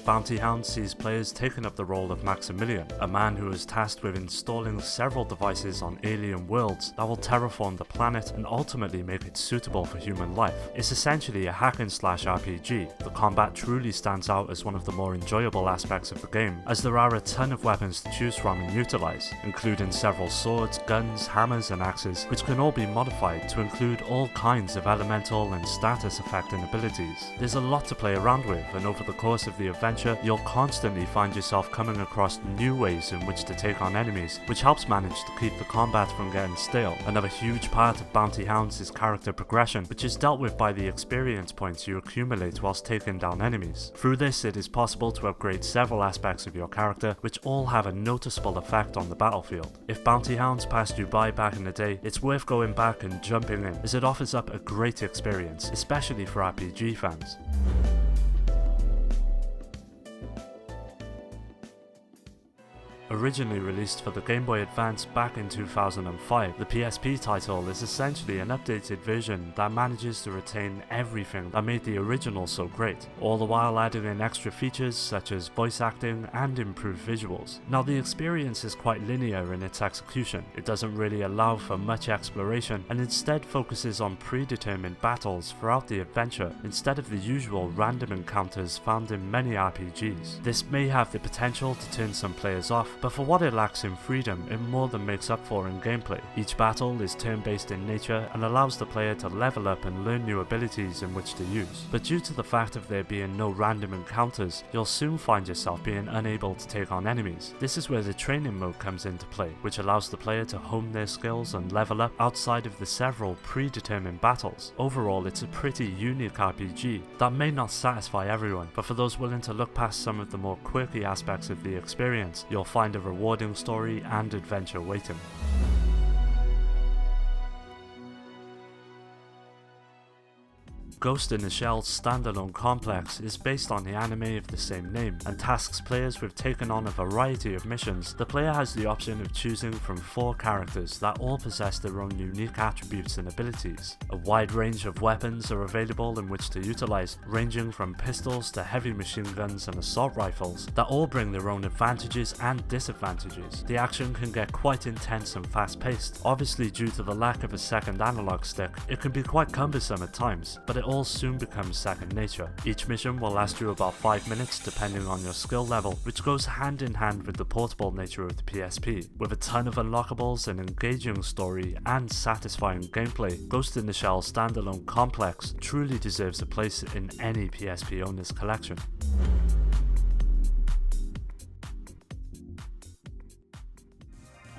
Bounty Hound sees players taking up the role of Maximilian, a man who is tasked with installing several devices on alien worlds that will terraform the planet and ultimately make it suitable for human life. It's essentially a hack and slash RPG. The combat truly stands out as one of the more enjoyable aspects of the game, as there are a ton of weapons to choose from and utilize, including several swords, guns, hammers and axes, which can all be modified to include all kinds of elemental and status affecting abilities. There's a lot to play around with, and over the course of the adventure, you'll constantly find yourself coming across new ways in which to take on enemies, which helps manage to keep the combat from getting stale. Another huge part of Bounty Hounds is character progression, which is dealt with by the experience points you accumulate whilst taking down enemies. Through this, it is possible to upgrade several aspects of your character, which all have a noticeable effect on the battlefield. If Bounty Hounds passed you by back in the day, it's worth going back and jumping in, as it offers up a great experience, especially for RPG fans. Originally released for the Game Boy Advance back in 2005, the PSP title is essentially an updated version that manages to retain everything that made the original so great, all the while adding in extra features such as voice acting and improved visuals. Now, the experience is quite linear in its execution. It doesn't really allow for much exploration and instead focuses on predetermined battles throughout the adventure instead of the usual random encounters found in many RPGs. This may have the potential to turn some players off, but for what it lacks in freedom, it more than makes up for in gameplay. Each battle is turn-based in nature and allows the player to level up and learn new abilities in which to use. But due to the fact of there being no random encounters, you'll soon find yourself being unable to take on enemies. This is where the training mode comes into play, which allows the player to hone their skills and level up outside of the several predetermined battles. Overall, it's a pretty unique RPG that may not satisfy everyone, but for those willing to look past some of the more quirky aspects of the experience, you'll find a rewarding story and adventure waiting. Ghost in the Shell's standalone complex is based on the anime of the same name and tasks players with taking on a variety of missions. The player has the option of choosing from 4 characters that all possess their own unique attributes and abilities. A wide range of weapons are available in which to utilize, ranging from pistols to heavy machine guns and assault rifles that all bring their own advantages and disadvantages. The action can get quite intense and fast paced. Obviously, due to the lack of a second analog stick, it can be quite cumbersome at times, but it all soon becomes second nature. Each mission will last you about 5 minutes depending on your skill level, which goes hand in hand with the portable nature of the PSP. With a ton of unlockables, an engaging story and satisfying gameplay, Ghost in the Shell standalone complex truly deserves a place in any PSP owner's collection.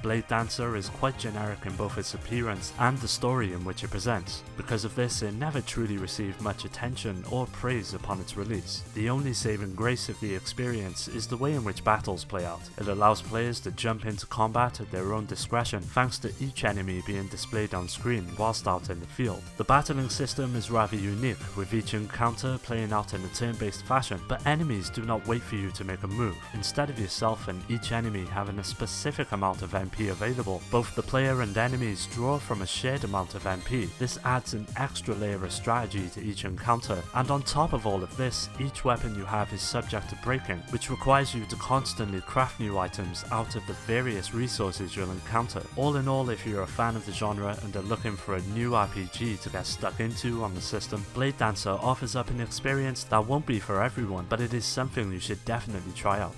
Blade Dancer is quite generic in both its appearance and the story in which it presents. Because of this, it never truly received much attention or praise upon its release. The only saving grace of the experience is the way in which battles play out. It allows players to jump into combat at their own discretion, thanks to each enemy being displayed on screen whilst out in the field. The battling system is rather unique, with each encounter playing out in a turn-based fashion, but enemies do not wait for you to make a move. Instead of yourself and each enemy having a specific amount of MP available, both the player and enemies draw from a shared amount of MP. This adds an extra layer of strategy to each encounter, and on top of all of this, each weapon you have is subject to breaking, which requires you to constantly craft new items out of the various resources you'll encounter. All in all, if you're a fan of the genre and are looking for a new RPG to get stuck into on the system, Blade Dancer offers up an experience that won't be for everyone, but it is something you should definitely try out.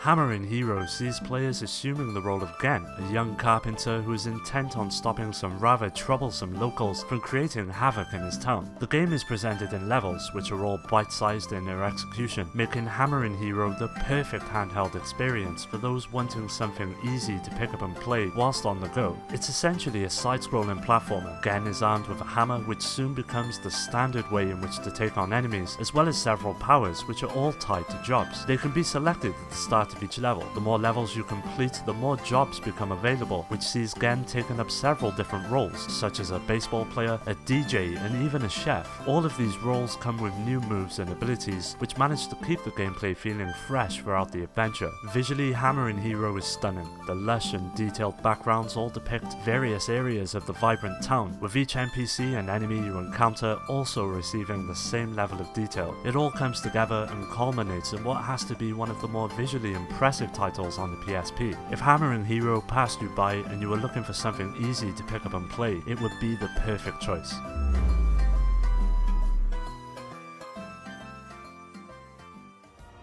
Hammering Heroes sees players assuming the role of Gen, a young carpenter who is intent on stopping some rather troublesome locals from creating havoc in his town. The game is presented in levels, which are all bite-sized in their execution, making Hammering Hero the perfect handheld experience for those wanting something easy to pick up and play whilst on the go. It's essentially a side-scrolling platformer. Gen is armed with a hammer, which soon becomes the standard way in which to take on enemies, as well as several powers which are all tied to jobs. They can be selected at the start start of each level. The more levels you complete, the more jobs become available, which sees Gen taking up several different roles, such as a baseball player, a DJ, and even a chef. All of these roles come with new moves and abilities, which manage to keep the gameplay feeling fresh throughout the adventure. Visually, Hammering Hero is stunning. The lush and detailed backgrounds all depict various areas of the vibrant town, with each NPC and enemy you encounter also receiving the same level of detail. It all comes together and culminates in what has to be one of the more visually impressive titles on the PSP. If Hammering Hero passed you by and you were looking for something easy to pick up and play, it would be the perfect choice.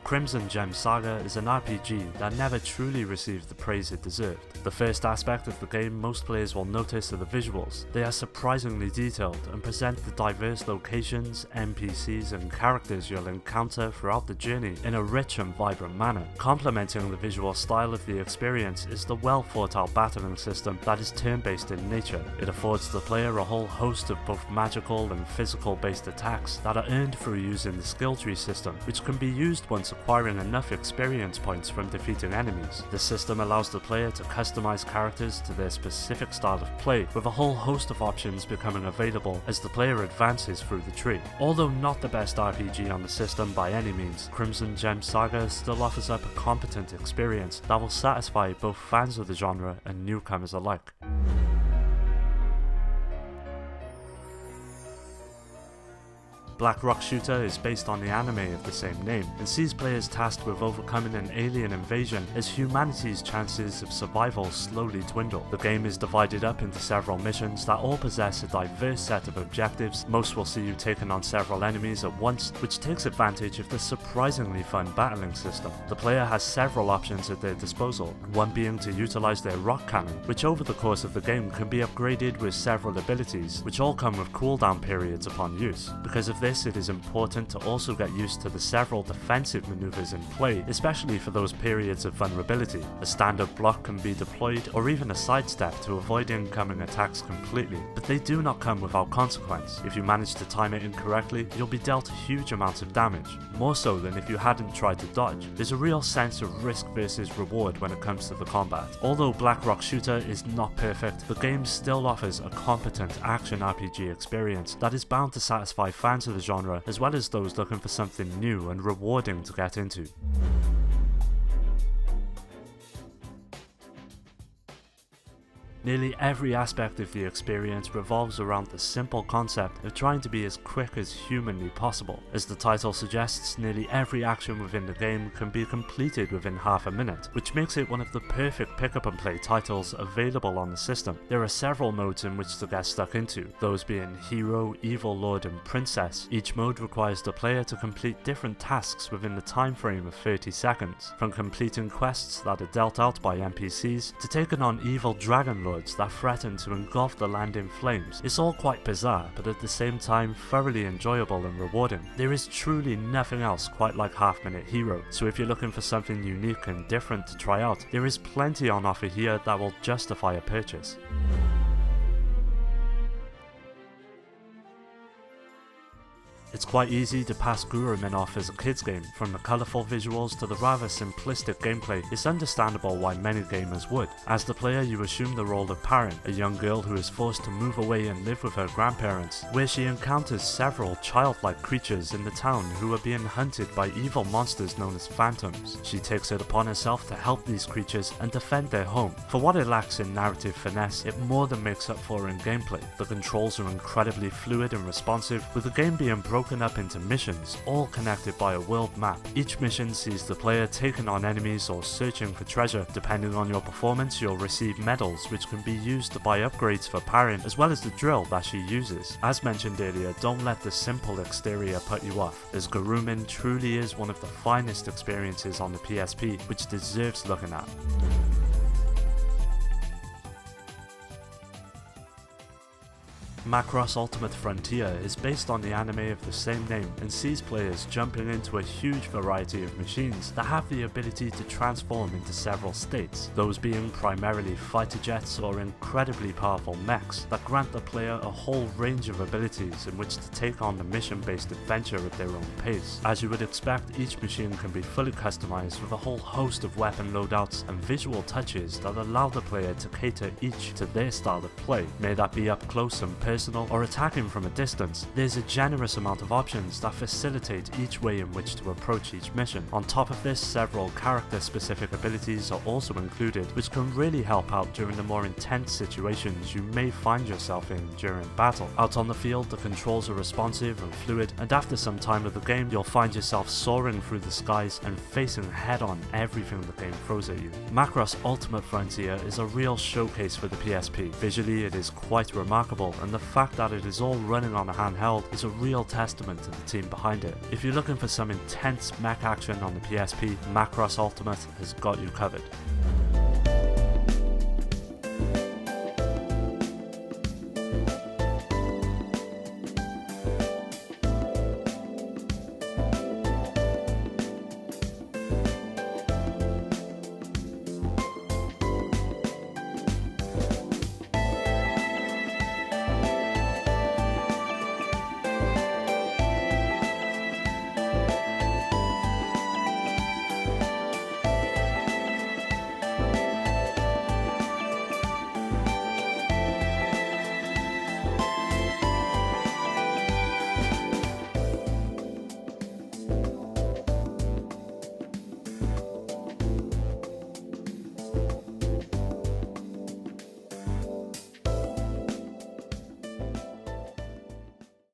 Crimson Gem Saga is an RPG that never truly received the praise it deserved. The first aspect of the game most players will notice are the visuals. They are surprisingly detailed and present the diverse locations, NPCs and characters you'll encounter throughout the journey in a rich and vibrant manner. Complementing the visual style of the experience is the well thought out battling system that is turn-based in nature. It affords the player a whole host of both magical and physical based attacks that are earned through using the skill tree system, which can be used once acquiring enough experience points from defeating enemies. The system allows the player to customize characters to their specific style of play, with a whole host of options becoming available as the player advances through the tree. Although not the best RPG on the system by any means, Crimson Gem Saga still offers up a competent experience that will satisfy both fans of the genre and newcomers alike. Black Rock Shooter is based on the anime of the same name, and sees players tasked with overcoming an alien invasion as humanity's chances of survival slowly dwindle. The game is divided up into several missions that all possess a diverse set of objectives. Most will see you taking on several enemies at once, which takes advantage of the surprisingly fun battling system. The player has several options at their disposal, one being to utilize their rock cannon, which over the course of the game can be upgraded with several abilities, which all come with cooldown periods upon use. Because of this, it is important to also get used to the several defensive maneuvers in play, especially for those periods of vulnerability. A standard block can be deployed, or even a sidestep to avoid incoming attacks completely, but they do not come without consequence. If you manage to time it incorrectly, you'll be dealt huge amounts of damage, more so than if you hadn't tried to dodge. There's a real sense of risk versus reward when it comes to the combat. Although Black Rock Shooter is not perfect, the game still offers a competent action RPG experience that is bound to satisfy fans of the genre, as well as those looking for something new and rewarding to get into. Nearly every aspect of the experience revolves around the simple concept of trying to be as quick as humanly possible. As the title suggests, nearly every action within the game can be completed within half a minute, which makes it one of the perfect pick-up and play titles available on the system. There are several modes in which to get stuck into, those being Hero, Evil Lord and Princess. Each mode requires the player to complete different tasks within the time frame of 30 seconds, from completing quests that are dealt out by NPCs to taking on evil dragon lords that threaten to engulf the land in flames. It's all quite bizarre, but at the same time thoroughly enjoyable and rewarding. There is truly nothing else quite like Half Minute Hero, so if you're looking for something unique and different to try out, there is plenty on offer here that will justify a purchase. It's quite easy to pass Gurumin off as a kids game. From the colourful visuals to the rather simplistic gameplay, it's understandable why many gamers would. As the player, you assume the role of Parent, a young girl who is forced to move away and live with her grandparents, where she encounters several childlike creatures in the town who are being hunted by evil monsters known as phantoms. She takes it upon herself to help these creatures and defend their home. For what it lacks in narrative finesse, it more than makes up for in gameplay. The controls are incredibly fluid and responsive, with the game being broken up into missions, all connected by a world map. Each mission sees the player taking on enemies or searching for treasure. Depending on your performance, you'll receive medals which can be used to buy upgrades for Parent, as well as the drill that she uses. As mentioned earlier, don't let the simple exterior put you off, as Gurumin truly is one of the finest experiences on the PSP, which deserves looking at. Macross Ultimate Frontier is based on the anime of the same name and sees players jumping into a huge variety of machines that have the ability to transform into several states, those being primarily fighter jets or incredibly powerful mechs that grant the player a whole range of abilities in which to take on the mission-based adventure at their own pace. As you would expect, each machine can be fully customized with a whole host of weapon loadouts and visual touches that allow the player to cater each to their style of play, may that be up close and personal or attacking from a distance. There's a generous amount of options that facilitate each way in which to approach each mission. On top of this, several character-specific abilities are also included, which can really help out during the more intense situations you may find yourself in during battle. Out on the field, the controls are responsive and fluid, and after some time of the game, you'll find yourself soaring through the skies and facing head-on everything the game throws at you. Macross Ultimate Frontier is a real showcase for the PSP. Visually, it is quite remarkable, and the fact that it is all running on a handheld is a real testament to the team behind it. If you're looking for some intense mech action on the PSP, Macross Ultimate has got you covered.